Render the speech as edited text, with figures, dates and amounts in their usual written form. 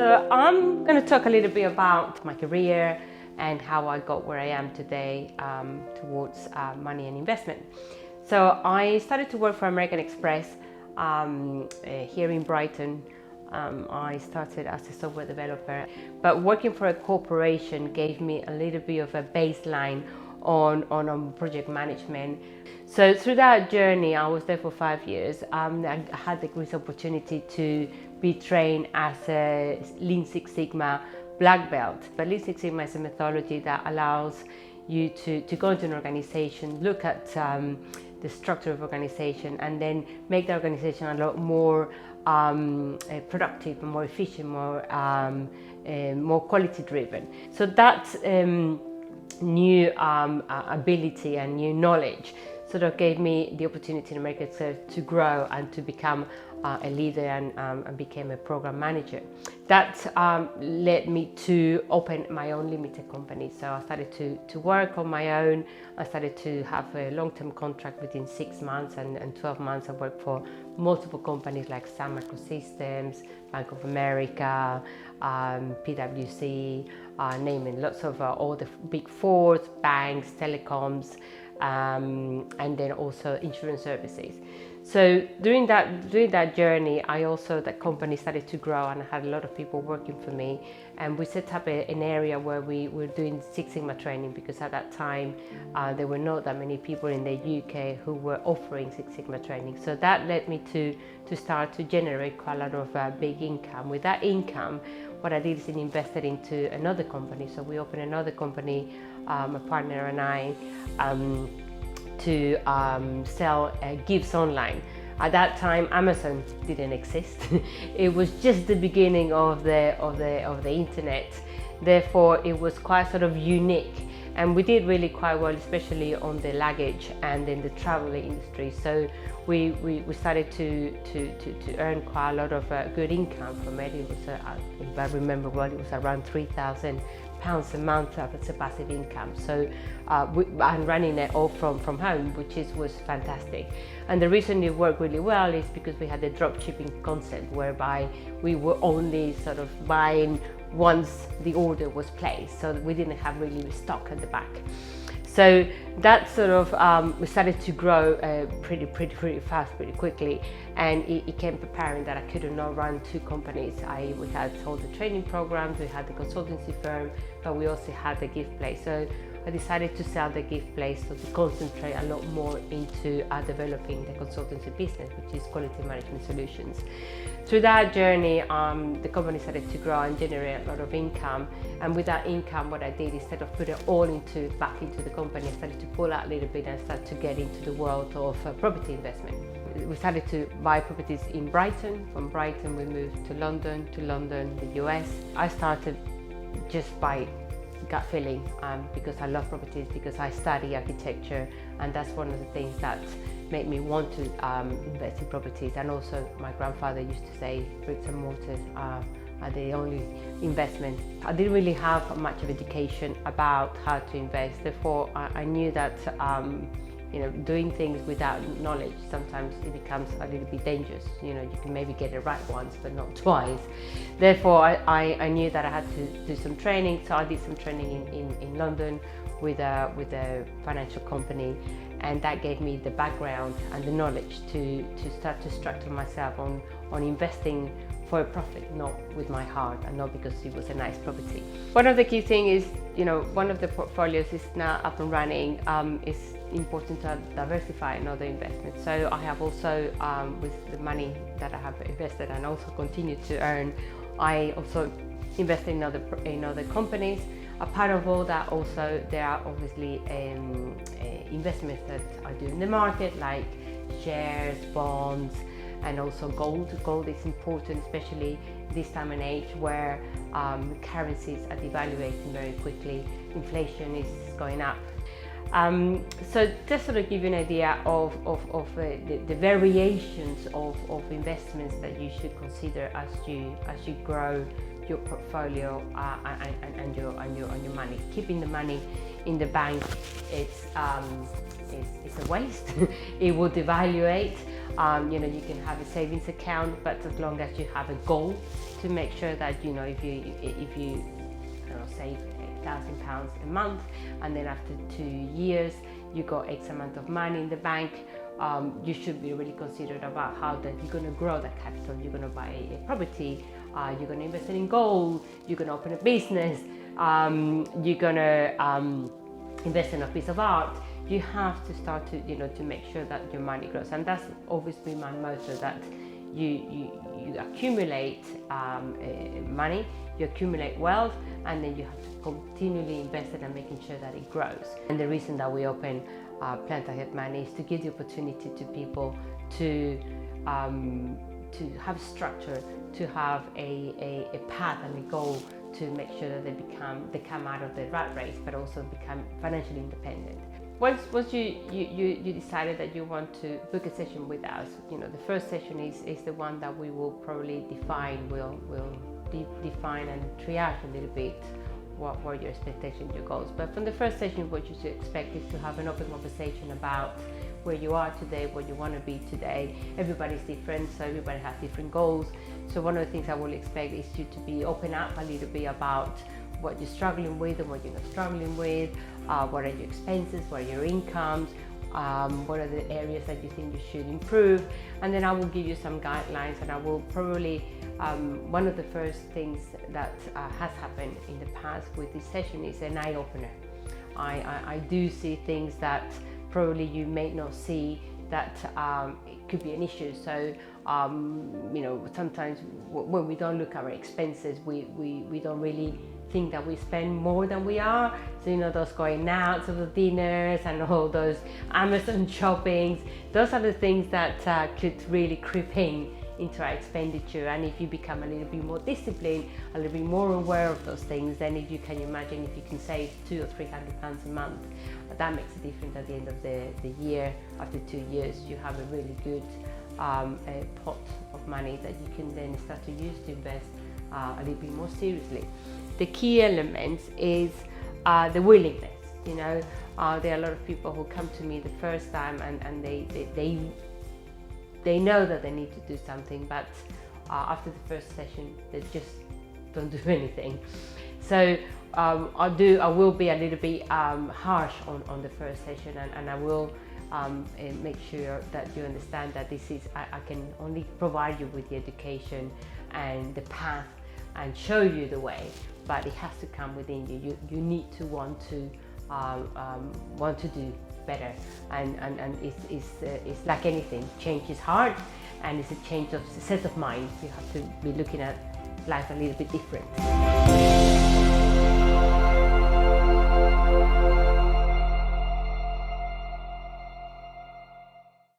So I'm going to talk a little bit about my career and how I got where I am today towards money and investment. So I started to work for American Express here in Brighton. I started as a software developer, but working for a corporation gave me a little bit of a baseline on project management. So through that journey, I was there for 5 years. I had the great opportunity to be trained as a Lean Six Sigma black belt. But Lean Six Sigma is a methodology that allows you to go into an organization, look at the structure of organization, and then make the organization a lot more productive and more efficient, more quality driven. So that new ability and new knowledge sort of gave me the opportunity in American Express to grow and to become a leader and became a program manager. That led me to open my own limited company. So I started to work on my own. I started to have a long-term contract within 6 months and 12 months. I worked for multiple companies like Sun Microsystems, Bank of America, PwC, naming lots of all the big fours, banks, telecoms, and then also insurance services. So during that journey, that company started to grow, and I had a lot of people working for me, and we set up an area where we were doing Six Sigma training, because at that time there were not that many people in the UK who were offering Six Sigma training. So that led me to start to generate quite a lot of big income. With that income, what I did is invested into another company. So we opened another company, my partner and I, to sell gifts online. At that time, Amazon didn't exist. It was just the beginning of the internet. Therefore, it was quite sort of unique, and we did really quite well, especially on the luggage and in the travel industry. So we started to earn quite a lot of good income from it. It was, if I remember well, it was around £3,000 a month as a passive income. So I'm running it all from home, which was fantastic. And the reason it worked really well is because we had the drop shipping concept, whereby we were only sort of buying once the order was placed, so we didn't have really stock at the back. So that sort of we started to grow pretty fast, pretty quickly, and it came apparent that I could not run two companies. We had all the training programs, we had the consultancy firm, but we also had the gift place. So I decided to sell the gift place, so to concentrate a lot more into developing the consultancy business, which is Quality Management Solutions. Through that journey, the company started to grow and generate a lot of income. And with that income, what I did, instead of putting it all back into the company, I started to pull out a little bit and start to get into the world of property investment. We started to buy properties in Brighton. From Brighton, we moved to London, the US. I started just by gut feeling, because I love properties, because I study architecture, and that's one of the things that made me want to invest in properties. And also my grandfather used to say bricks and mortar are the only investment. I didn't really have much of education about how to invest, therefore I knew that doing things without knowledge, sometimes it becomes a little bit dangerous. You can maybe get it right once, but not twice. Therefore, I knew that I had to do some training. So I did some training in London with a financial company, and that gave me the background and the knowledge to start to structure myself on investing for a profit, not with my heart, and not because it was a nice property. One of the key things is, one of the portfolios is now up and running. It's important to diversify in other investments. So I have also, with the money that I have invested and also continue to earn, I also invest in other companies. A part of all that, also there are obviously investments that I do in the market, like shares, bonds, and also gold. Gold is important, especially this time and age where currencies are devaluating very quickly. Inflation is going up. So just sort of give you an idea of the variations of investments that you should consider as you grow your portfolio and your money. Keeping the money in the bank, is a waste. It will devaluate. You know, you can have a savings account, but as long as you have a goal to make sure that, you know, if you save £1,000 a month, and then after 2 years you got X amount of money in the bank, you should be really considered about how that you're going to grow that capital. You're going to buy a property, you're going to invest in gold, you're going to open a business, you're going to invest in a piece of art. You have to start to, you know, to make sure that your money grows, and that's always been my motto, that you accumulate money, you accumulate wealth, and then you have to continually invest it and making sure that it grows. And the reason that we open Plant Ahead Money is to give the opportunity to people to have structure, to have a path and a goal, to make sure that they come out of the rat race, but also become financially independent. Once you decided that you want to book a session with us, you know, the first session is the one that we will probably define. We'll define and triage a little bit what were your expectations, your goals. But from the first session, what you should expect is to have an open conversation about where you are today, what you want to be today. Everybody's different, so everybody has different goals. So one of the things I will expect is you to be open up a little bit about what you're struggling with and what you're not struggling with, what are your expenses, what are your incomes, what are the areas that you think you should improve, and then I will give you some guidelines, and I will probably, one of the first things that has happened in the past with this session is an eye-opener. I do see things that probably you may not see, that it could be an issue. So you know, sometimes when we don't look at our expenses, we don't really think that we spend more than we are. So, you know, those going out to the dinners and all those Amazon shoppings, those are the things that could really creep into our expenditure. And if you become a little bit more disciplined, a little bit more aware of those things, then if you can imagine, if you can save £200 or £300 a month, that makes a difference at the end of the year. After 2 years, you have a really good a pot of money that you can then start to use to invest a little bit more seriously. The key element is the willingness. You know, there are a lot of people who come to me the first time and they know that they need to do something, but after the first session they just don't do anything. So I will be a little bit harsh on the first session, and I will make sure that you understand that this is, I can only provide you with the education and the path and show you the way, but it has to come within you. You need to want to do better, and it's like anything. Change is hard, and it's a change of set of mind. You have to be looking at life a little bit different.